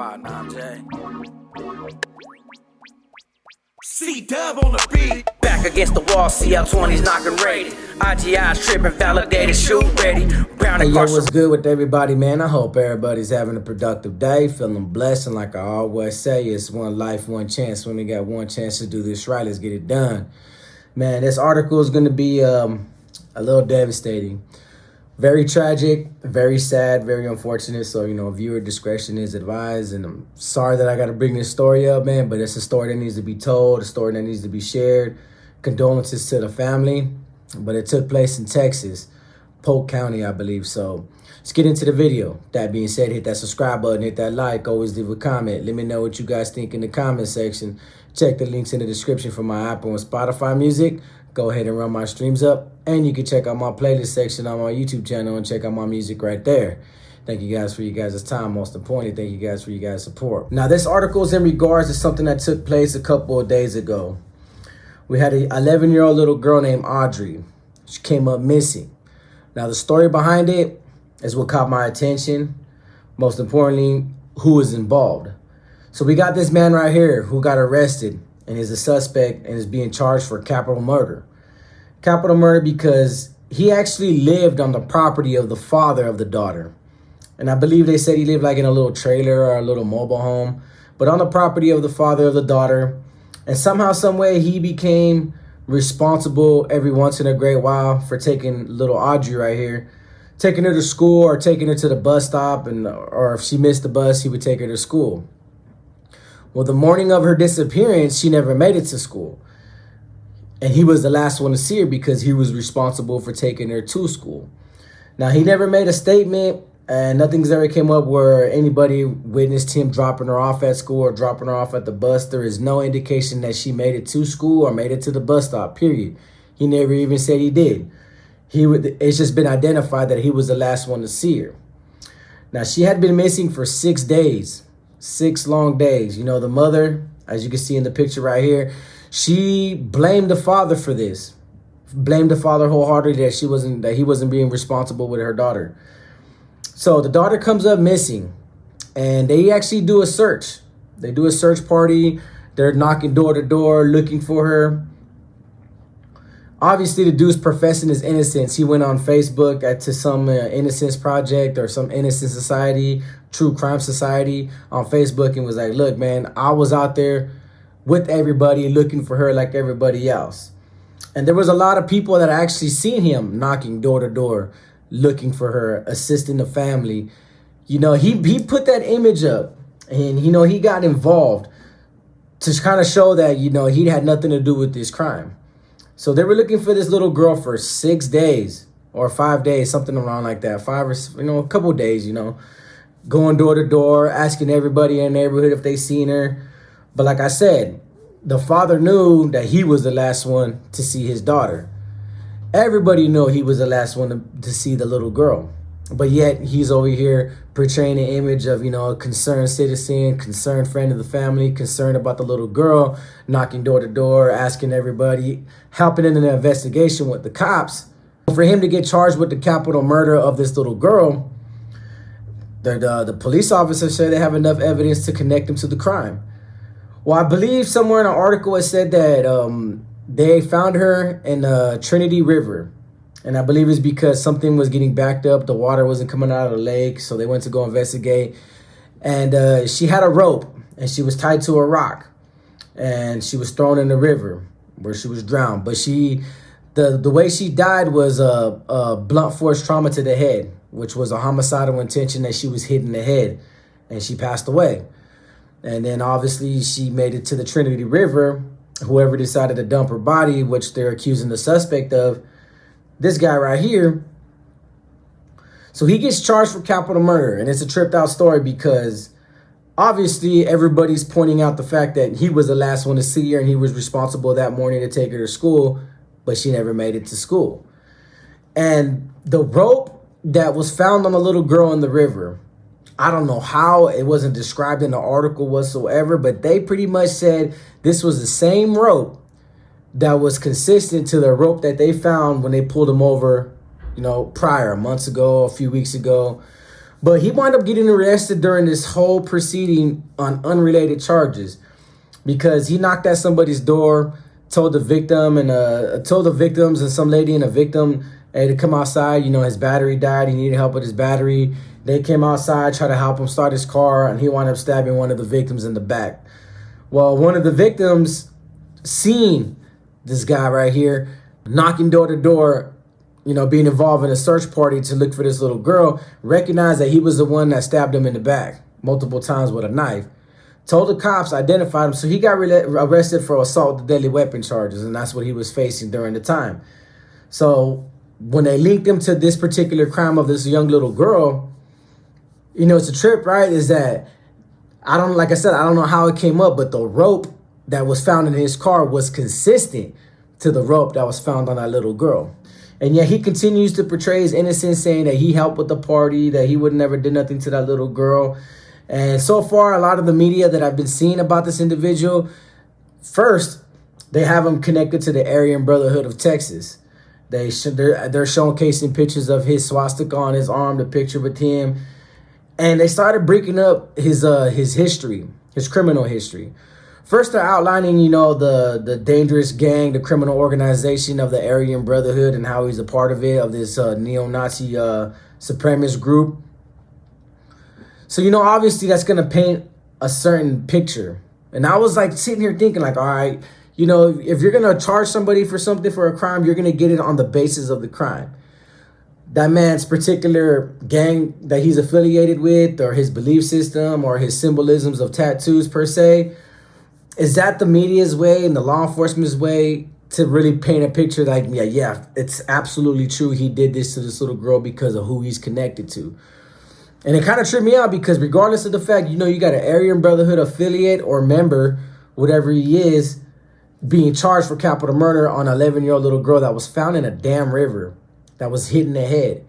about now, Jay. C-Dub on the beat. Back against the wall, CL20's knocking rated. IGI's tripping, validated, shoot ready. Hey, yo, what's good with everybody, man? I hope everybody's having a productive day, feeling blessed, and like I always say, it's one life, one chance. When we got one chance to do this right, let's get it done. Man, this article is going to be a little devastating. Very tragic, very sad, very unfortunate. So, viewer discretion is advised. And I'm sorry that I got to bring this story up, man, but it's a story that needs to be told, a story that needs to be shared. Condolences to the family. But it took place in Texas, Polk County, I believe. So let's get into the video. That being said, hit that subscribe button, hit that like, always leave a comment. Let me know what you guys think in the comment section. Check the links in the description for my Apple and Spotify music. Go ahead and run my streams up. And you can check out my playlist section on my YouTube channel and check out my music right there. Thank you guys for you guys' time. Most importantly, thank you guys for you guys' support. Now, this article is in regards to something that took place a couple of days ago. We had an 11-year-old little girl named Audrey. She came up missing. Now, the story behind it is what caught my attention. Most importantly, who is involved. So we got this man right here who got arrested and is a suspect and is being charged for capital murder. Capital murder because he actually lived on the property of the father of the daughter. And I believe they said he lived like in a little trailer or a little mobile home, but on the property of the father of the daughter. And somehow, some way, he became responsible every once in a great while for taking little Audrey right here, taking her to school or taking her to the bus stop, or if she missed the bus, he would take her to school. Well, the morning of her disappearance, she never made it to school. And he was the last one to see her because he was responsible for taking her to school. Now, he never made a statement, and nothing's ever came up where anybody witnessed him dropping her off at school or dropping her off at the bus. There is no indication that she made it to school or made it to the bus stop, period. He never even said he did. It's just been identified that he was the last one to see her. Now, she had been missing for 6 days, 6 long days. The mother, as you can see in the picture right here, she blamed the father for this. Blamed the father wholeheartedly that he wasn't being responsible with her daughter. So the daughter comes up missing, and they actually do a search. They do a search party. They're knocking door to door looking for her. Obviously, the dude's professing his innocence. He went on Facebook to some innocence project or some innocent society, true crime society on Facebook, and was like, look, man, I was out there with everybody looking for her like everybody else. And there was a lot of people that actually seen him knocking door to door, looking for her, assisting the family. He put that image up, and, he got involved to kind of show that, he had nothing to do with this crime. So they were looking for this little girl for 6 days or 5 days, something around like that. 5 or, a couple days, going door to door, asking everybody in the neighborhood if they seen her. But like I said, the father knew that he was the last one to see his daughter. Everybody knew he was the last one to see the little girl. But yet he's over here portraying an image of, a concerned citizen, concerned friend of the family, concerned about the little girl, knocking door to door, asking everybody, helping in an investigation with the cops. For him to get charged with the capital murder of this little girl, the police officers say they have enough evidence to connect him to the crime. Well, I believe somewhere in an article it said that they found her in the Trinity River. And I believe it's because something was getting backed up. The water wasn't coming out of the lake. So they went to go investigate. And she had a rope and she was tied to a rock. And she was thrown in the river where she was drowned. But the way she died was a blunt force trauma to the head, which was a homicidal intention that she was hit in the head. And she passed away. And then obviously she made it to the Trinity River. Whoever decided to dump her body, which they're accusing the suspect of, this guy right here. So he gets charged for capital murder. And it's a tripped out story because obviously everybody's pointing out the fact that he was the last one to see her and he was responsible that morning to take her to school, but she never made it to school. And the rope that was found on the little girl in the river, I don't know how it wasn't described in the article whatsoever, but they pretty much said this was the same rope that was consistent to the rope that they found when they pulled him over, prior, months ago, a few weeks ago, But he wound up getting arrested during this whole proceeding on unrelated charges because he knocked at somebody's door, told the victim and told the victims and some lady and a victim, hey, to come outside. You know, his battery died. He needed help with his battery. They came outside, tried to help him start his car, and he wound up stabbing one of the victims in the back. Well, one of the victims seen this guy right here knocking door to door, you know, being involved in a search party to look for this little girl, recognized that he was the one that stabbed him in the back multiple times with a knife. Told the cops, identified him, so he got arrested for assault with deadly weapon charges, and that's what he was facing during the time. So when they linked him to this particular crime of this young little girl, you know, it's a trip, right? Is that, like I said, I don't know how it came up, but the rope that was found in his car was consistent to the rope that was found on that little girl. And yet he continues to portray his innocence, saying that he helped with the party, that he would never did nothing to that little girl. And so far, a lot of the media that I've been seeing about this individual, first, they have him connected to the Aryan Brotherhood of Texas. They're showcasing pictures of his swastika on his arm, the picture with him. And they started breaking up his history, his criminal history. First, they're outlining, you know, the dangerous gang, the criminal organization of the Aryan Brotherhood and how he's a part of it, of this neo-Nazi supremacist group. So, you know, obviously that's going to paint a certain picture. And I was like sitting here thinking like, all right, you know, if you're going to charge somebody for something, for a crime, you're going to get it on the basis of the crime. That man's particular gang that he's affiliated with, or his belief system, or his symbolisms of tattoos per se, is that the media's way and the law enforcement's way to really paint a picture like, yeah, it's absolutely true. He did this to this little girl because of who he's connected to. And it kind of tripped me out because regardless of the fact, you know, you got an Aryan Brotherhood affiliate or member, whatever he is, being charged for capital murder on an 11-year-old little girl that was found in a damn river, that was hit in the head.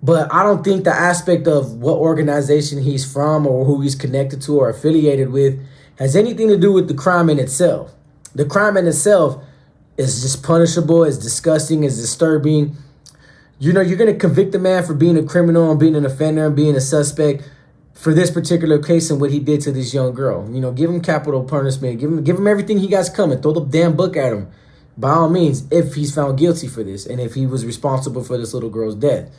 But I don't think the aspect of what organization he's from or who he's connected to or affiliated with has anything to do with the crime in itself. The crime in itself is just punishable, is disgusting, is disturbing. You know, you're going to convict a man for being a criminal and being an offender and being a suspect for this particular case and what he did to this young girl. You know, give him capital punishment. Give him everything he got coming. Throw the damn book at him, by all means, if he's found guilty for this and if he was responsible for this little girl's death.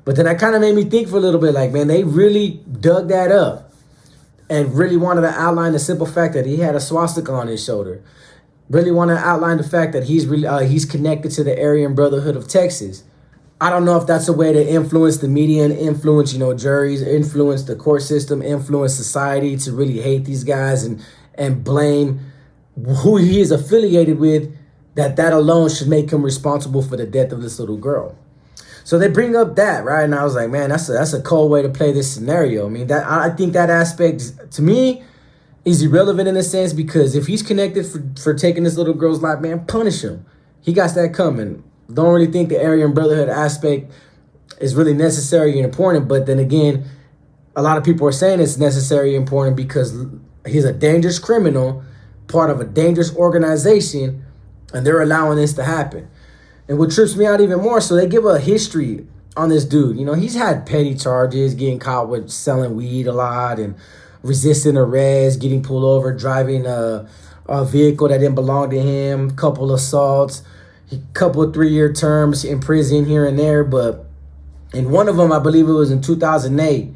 But then that kind of made me think for a little bit, like, man, they really dug that up and really wanted to outline the simple fact that he had a swastika on his shoulder. Really want to outline the fact that he's connected to the Aryan Brotherhood of Texas. I don't know if that's a way to influence the media and influence, you know, juries, influence the court system, influence society to really hate these guys and blame who he is affiliated with, that alone should make him responsible for the death of this little girl. So they bring up that, right? And I was like, man, that's a cold way to play this scenario. I mean, I think that aspect, to me, is irrelevant in a sense, because if he's connected for taking this little girl's life, man, punish him. He got that coming. Don't really think the Aryan Brotherhood aspect is really necessary and important. But then again, a lot of people are saying it's necessary and important because he's a dangerous criminal, part of a dangerous organization, and they're allowing this to happen. And what trips me out even more, so they give a history on this dude. You know, he's had petty charges, getting caught with selling weed a lot and resisting arrest, getting pulled over, driving a vehicle that didn't belong to him, couple assaults, couple of 3-year terms in prison here and there. But in one of them, I believe it was in 2008,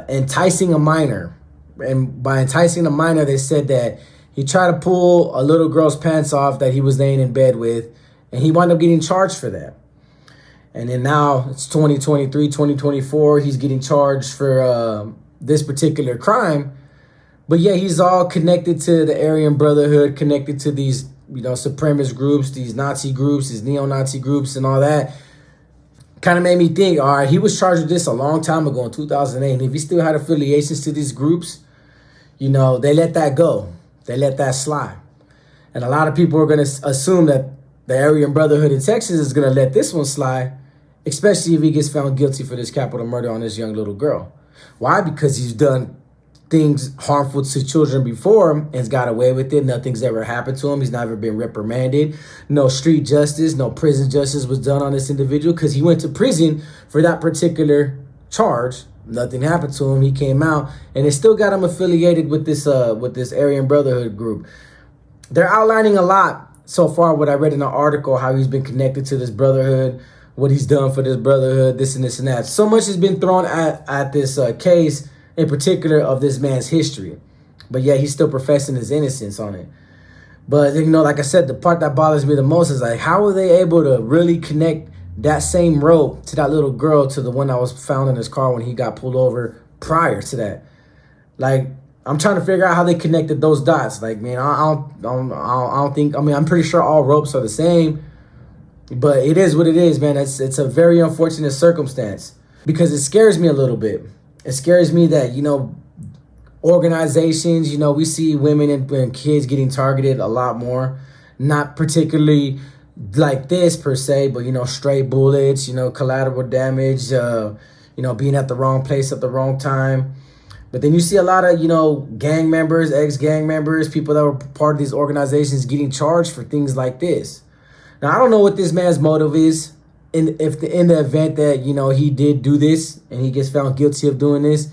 enticing a minor. And by enticing a minor, they said that he tried to pull a little girl's pants off that he was laying in bed with, and he wound up getting charged for that. And then now it's 2023, 2024. He's getting charged for this particular crime. But yeah, he's all connected to the Aryan Brotherhood, connected to these, you know, supremacist groups, these Nazi groups, these neo-Nazi groups and all that. Kind of made me think, all right, he was charged with this a long time ago in 2008. And if he still had affiliations to these groups, you know, they let that go. They let that slide. And a lot of people are going to assume that the Aryan Brotherhood in Texas is going to let this one slide, especially if he gets found guilty for this capital murder on this young little girl. Why? Because he's done things harmful to children before him and's got away with it. Nothing's ever happened to him. He's never been reprimanded. No street justice, no prison justice was done on this individual because he went to prison for that particular charged. Nothing happened to him. He came out, and they still got him affiliated with this Aryan Brotherhood group. They're outlining a lot so far. What I read in the article, how he's been connected to this brotherhood, what he's done for this brotherhood, this and this and that. So much has been thrown at this case in particular of this man's history, but yet he's still professing his innocence on it. But, you know, like I said, the part that bothers me the most is like, how were they able to really connect that same rope to that little girl, to the one that was found in his car when he got pulled over prior to that? Like, I'm trying to figure out how they connected those dots. Like, man, I don't think, I mean, I'm pretty sure all ropes are the same, but it is what it is, man. It's a very unfortunate circumstance, because it scares me a little bit. It scares me that, you know, organizations, you know, we see women and kids getting targeted a lot more. Not particularly like this per se, but, you know, stray bullets, you know, collateral damage, you know, being at the wrong place at the wrong time. But then you see a lot of, you know, gang members, ex-gang members, people that were part of these organizations getting charged for things like this. Now, I don't know what this man's motive is in the event that, you know, he did do this and he gets found guilty of doing this.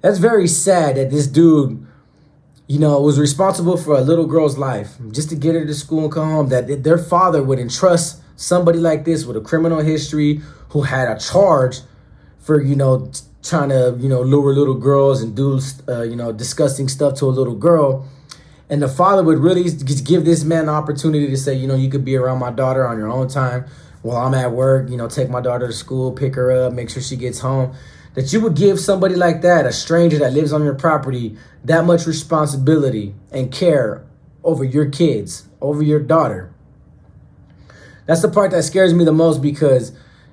That's very sad that this dude, you know, was responsible for a little girl's life just to get her to school and come home, that their father would entrust somebody like this with a criminal history, who had a charge for, you know, trying to, you know, lure little girls and do, you know, disgusting stuff to a little girl. And the father would really just give this man the opportunity to say, you know, you could be around my daughter on your own time while I'm at work, you know, take my daughter to school, pick her up, make sure she gets home. That you would give somebody like that, a stranger that lives on your property, that much responsibility and care over your kids, over your daughter. That's the part that scares me the most, because,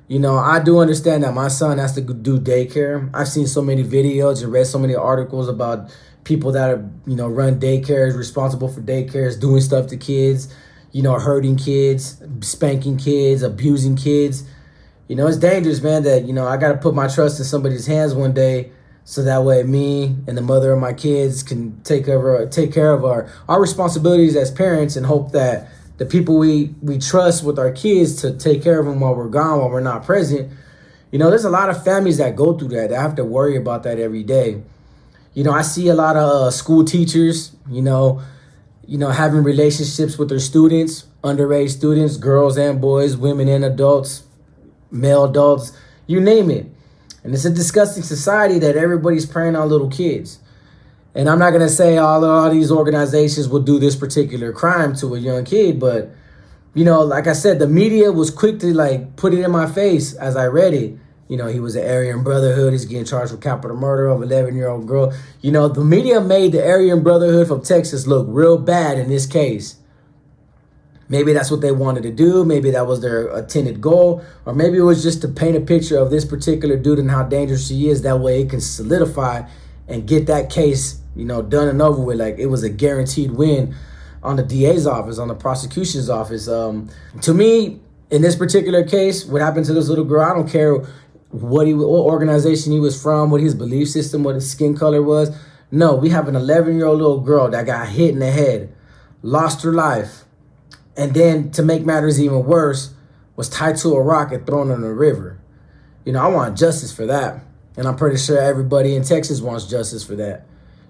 you know, I do understand that my son has to do daycare. I've seen so many videos and read so many articles about people that are, you know, run daycares, responsible for daycares, doing stuff to kids, you know, hurting kids, spanking kids, abusing kids. You know, it's dangerous, man, that, you know, I got to put my trust in somebody's hands one day, so that way me and the mother of my kids can take care of our responsibilities as parents, and hope that the people we trust with our kids to take care of them while we're gone, while we're not present. You know, there's a lot of families that go through that have to worry about that every day. You know, I see a lot of school teachers, you know, having relationships with their students, underage students, girls and boys, women and adults, male adults, you name it. And it's a disgusting society that everybody's preying on little kids. And I'm not going to say all these organizations will do this particular crime to a young kid, but, you know, like I said, the media was quick to, like, put it in my face as I read it. You know, he was an Aryan Brotherhood. He's getting charged with capital murder of an 11-year-old girl. You know, the media made the Aryan Brotherhood from Texas look real bad in this case. Maybe that's what they wanted to do. Maybe that was their intended goal. Or maybe it was just to paint a picture of this particular dude and how dangerous he is. That way it can solidify and get that case, you know, done and over with. Like, it was a guaranteed win on the DA's office, on the prosecution's office. To me, in this particular case, what happened to this little girl, I don't care what organization he was from, what his belief system, what his skin color was. No, we have an 11-year-old little girl that got hit in the head, lost her life. And then, to make matters even worse, was tied to a rock and thrown in a river. You know, I want justice for that. And I'm pretty sure everybody in Texas wants justice for that.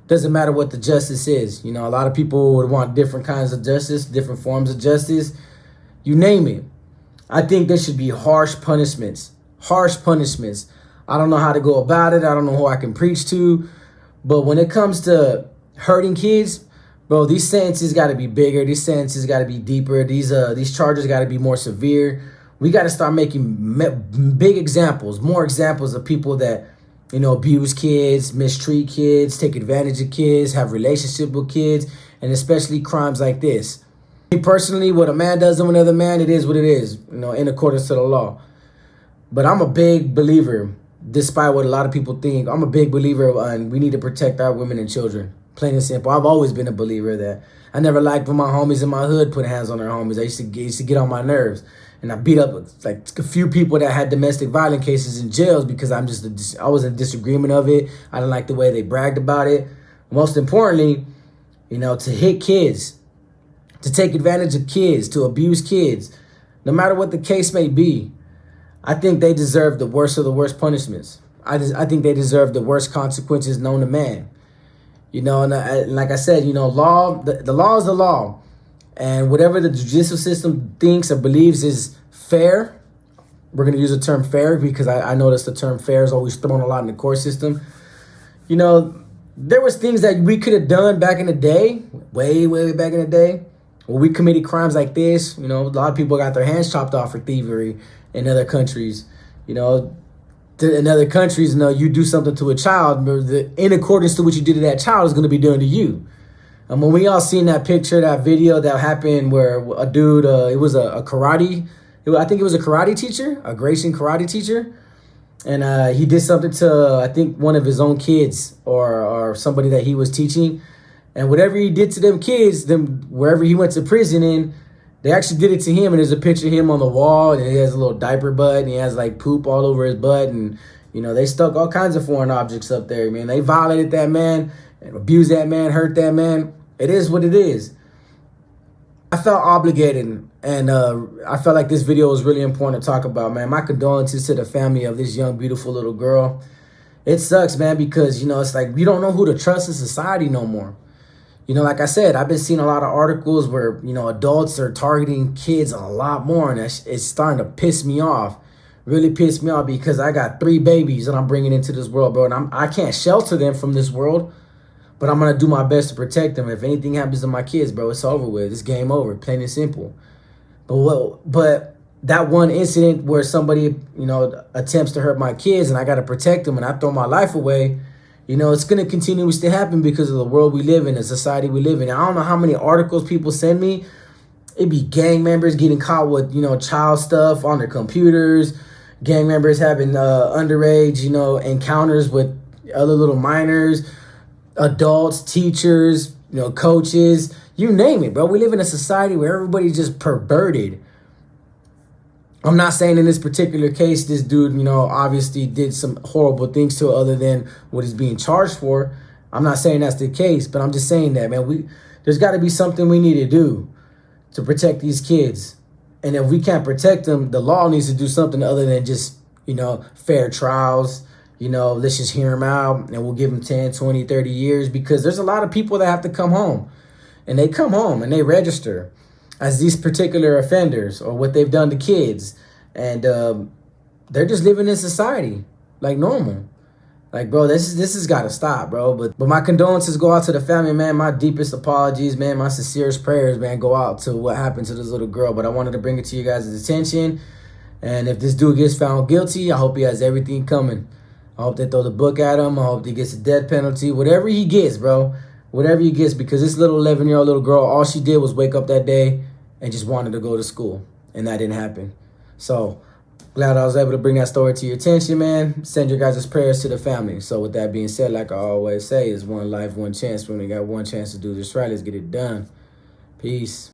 Doesn't matter what the justice is. You know, a lot of people would want different kinds of justice, different forms of justice. You name it. I think there should be harsh punishments. Harsh punishments. I don't know how to go about it. I don't know who I can preach to. But when it comes to hurting kids, bro, these sentences got to be bigger. These sentences got to be deeper. These charges got to be more severe. We got to start making big examples, more examples of people that, you know, abuse kids, mistreat kids, take advantage of kids, have relationship with kids, and especially crimes like this. Me personally, what a man does to another man, it is what it is, you know, in accordance to the law. But I'm a big believer, despite what a lot of people think, I'm a big believer in we need to protect our women and children. Plain and simple. I've always been a believer of that. I never liked when my homies in my hood put hands on their homies. I used to get on my nerves. And I beat up like a few people that had domestic violence cases in jails because I was in disagreement of it. I didn't like the way they bragged about it. Most importantly, you know, to hit kids, to take advantage of kids, to abuse kids, no matter what the case may be, I think they deserve the worst of the worst punishments. I think they deserve the worst consequences known to man. You know, and like I said, you know, the law is the law. And whatever the judicial system thinks or believes is fair, we're going to use the term fair because I noticed the term fair is always thrown a lot in the court system. You know, there was things that we could have done back in the day, way back in the day, where we committed crimes like this. You know, a lot of people got their hands chopped off for thievery in other countries. You know, in other countries, you know, you do something to a child, in accordance to what you did to that child is going to be done to you. And when we all seen that picture, that video that happened where a dude, it was a karate, I think it was a karate teacher, a Grecian karate teacher. And he did something to, I think, one of his own kids or somebody that he was teaching. And whatever he did to them kids, wherever he went to prison in, they actually did it to him. And there's a picture of him on the wall, and he has a little diaper butt, and he has like poop all over his butt. And, you know, they stuck all kinds of foreign objects up there, man. They violated that man, and abused that man, hurt that man. It is what it is. I felt obligated, and I felt like this video was really important to talk about, man. My condolences to the family of this young, beautiful little girl. It sucks, man, because, you know, it's like you don't know who to trust in society no more. You know, like I said, I've been seeing a lot of articles where, you know, adults are targeting kids a lot more, and it's starting to piss me off. Really piss me off because I got 3 babies that I'm bringing into this world, bro, and I can't shelter them from this world. But I'm going to do my best to protect them. If anything happens to my kids, bro, it's over with. It's game over, plain and simple. But that one incident where somebody, you know, attempts to hurt my kids and I got to protect them and I throw my life away, you know, it's going to continuously happen because of the world we live in, the society we live in. I don't know how many articles people send me. It'd be gang members getting caught with, you know, child stuff on their computers. Gang members having underage, you know, encounters with other little minors. Adults, teachers, you know, coaches, you name it, bro. We live in a society where everybody's just perverted. I'm not saying in this particular case, this dude, you know, obviously did some horrible things to it other than what he's being charged for. I'm not saying that's the case, but I'm just saying that, man, there's got to be something we need to do to protect these kids. And if we can't protect them, the law needs to do something other than just, you know, fair trials. You know, let's just hear them out and we'll give them 10, 20, 30 years because there's a lot of people that have to come home. And they come home and they register as these particular offenders or what they've done to kids. And they're just living in society like normal. Like, bro, this has got to stop, bro. But my condolences go out to the family, man. My deepest apologies, man. My sincerest prayers, man, go out to what happened to this little girl. But I wanted to bring it to you guys' attention. And if this dude gets found guilty, I hope he has everything coming. I hope they throw the book at him. I hope he gets a death penalty. Whatever he gets, bro. Whatever he gets. Because this little 11-year-old little girl, all she did was wake up that day and just wanted to go to school. And that didn't happen. So, glad I was able to bring that story to your attention, man. Send your guys' prayers to the family. So, with that being said, like I always say, it's one life, one chance. We only got one chance to do this right. Let's get it done. Peace.